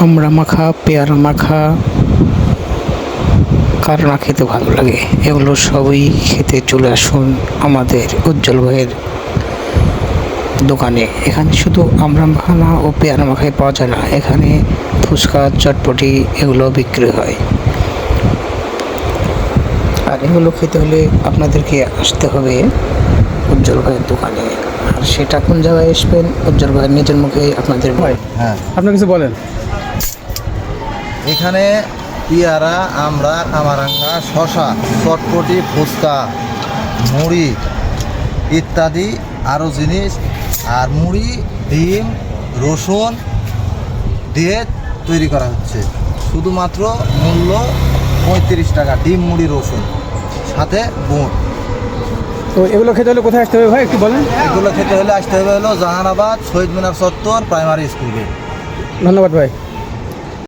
আমরা মাখা, পেয়ারা মাখা, কার না খেতে ভালো লাগে, এগুলো সবই খেতে চলে আসুন আমাদের উজ্জ্বল ভাইয়ের দোকানে। এখানে শুধু আমরা মাখা ও পেয়ারা মাখাই পাওয়া যায় না, এখানে ফুচকা, চটপটি এগুলো বিক্রি হয়। আর এগুলো খেতে হলে আপনাদেরকে আসতে হবে উজ্জ্বল ভাইয়ের দোকানে। আর সেটা কোন জায়গায় আসবেন, উজ্জ্বল ভাইয়ের নিজের মুখে আপনাদের ভাই, হ্যাঁ, আপনি কিছু বলেন। এখানে পেয়ারা, আমরা, কামারাঙ্গা, শশা, চটপটি, ফুচকা, মুড়ি ইত্যাদি আরও জিনিস, আর মুড়ি, ডিম, রসুন দিয়ে তৈরি করা হচ্ছে। শুধুমাত্র মূল্য 35 টাকা, ডিম, মুড়ি, রসুন, সাথে বুট। তো এগুলো খেতে হলে কোথায় আসতে হবে ভাই একটু বলেন। এগুলো খেতে হলে আসতে হবে হলো জাহানাবাদ শহীদ মিনার চত্বর প্রাইমারি স্কুল গেট। ধন্যবাদ ভাই।